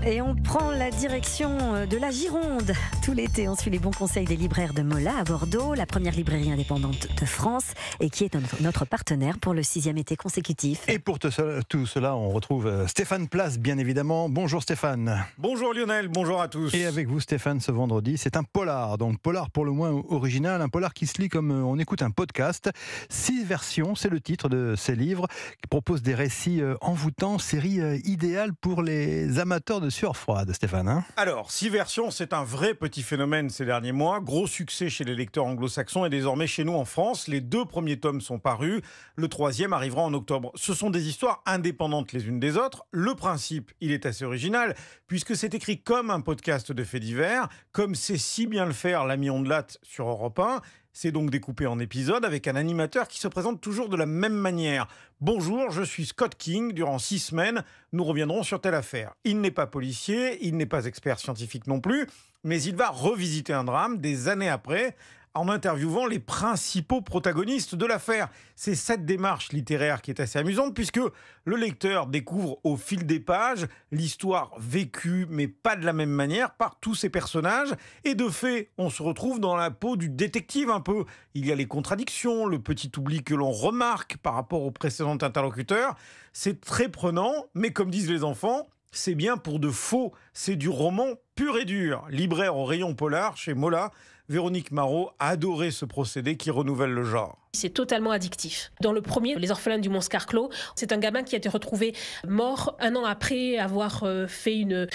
Et on prend la direction de la Gironde. Tout l'été, on suit les bons conseils des libraires de Mola à Bordeaux, la première librairie indépendante de France et qui est notre partenaire pour le 6e été consécutif. Et pour tout cela, on retrouve Stéphane Place, bien évidemment. Bonjour Stéphane. Bonjour Lionel, bonjour à tous. Et avec vous Stéphane, ce vendredi, c'est un polar. Donc polar pour le moins original, un polar qui se lit comme on écoute un podcast. 6 versions, c'est le titre de ces livres, qui proposent des récits envoûtants, série idéale pour les amateurs de sueur froide, Stéphane. Alors, 6 versions, c'est un vrai petit phénomène ces derniers mois. Gros succès chez les lecteurs anglo-saxons et désormais chez nous en France. Les 2 premiers tomes sont parus. Le 3e arrivera en octobre. Ce sont des histoires indépendantes les unes des autres. Le principe, il est assez original, puisque c'est écrit comme un podcast de faits divers, comme sait si bien le faire l'ami Ondelat sur Europe 1. C'est donc découpé en épisodes avec un animateur qui se présente toujours de la même manière. Bonjour, je suis Scott King. Durant 6 semaines, nous reviendrons sur telle affaire. Il n'est pas policier, il n'est pas expert scientifique non plus, mais il va revisiter un drame des années après en interviewant les principaux protagonistes de l'affaire. C'est cette démarche littéraire qui est assez amusante puisque le lecteur découvre au fil des pages l'histoire vécue, mais pas de la même manière, par tous ces personnages. Et de fait, on se retrouve dans la peau du détective un peu. Il y a les contradictions, le petit oubli que l'on remarque par rapport au précédent interlocuteur. C'est très prenant, mais comme disent les enfants, c'est bien pour de faux. C'est du roman pur et dur. Libraire au rayon polar chez Mola, Véronique Marot a adoré ce procédé qui renouvelle le genre. C'est totalement addictif. Dans le premier, Les orphelins du Mont Scarclos, c'est un gamin qui a été retrouvé mort 1 an après avoir fait une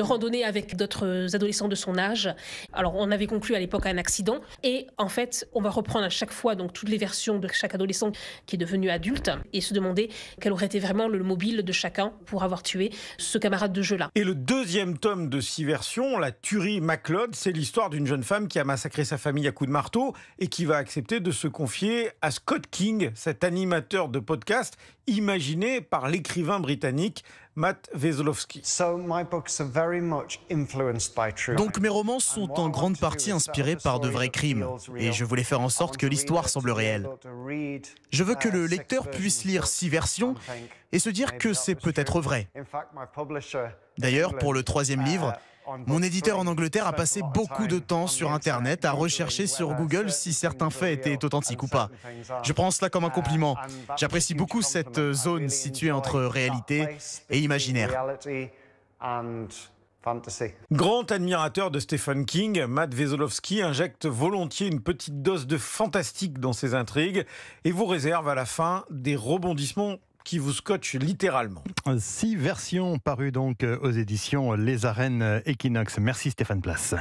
randonnée avec d'autres adolescents de son âge. Alors, on avait conclu à l'époque à un accident. Et en fait, on va reprendre à chaque fois donc, toutes les versions de chaque adolescent qui est devenu adulte et se demander quel aurait été vraiment le mobile de chacun pour avoir tué ce camarade de jeu-là. Et le 2e tome de 6 versions, La tuerie MacLeod, c'est l'histoire d'une jeune femme qui a massacré sa famille à coups de marteau et qui va accepter de se confier à Scott King, cet animateur de podcast imaginé par l'écrivain britannique Matt Wesolowski. Donc mes romans sont en grande partie inspirés par de vrais crimes et je voulais faire en sorte que l'histoire semble réelle. Je veux que le lecteur puisse lire 6 versions et se dire que c'est peut-être vrai. D'ailleurs, pour le 3e livre, mon éditeur en Angleterre a passé beaucoup de temps sur Internet à rechercher sur Google si certains faits étaient authentiques ou pas. Je prends cela comme un compliment. J'apprécie beaucoup cette zone située entre réalité et imaginaire. Grand admirateur de Stephen King, Matt Wesolowski injecte volontiers une petite dose de fantastique dans ses intrigues et vous réserve à la fin des rebondissements qui vous scotchent littéralement. 6 versions parues donc aux éditions Les Arènes Equinox. Merci Stéphane Place.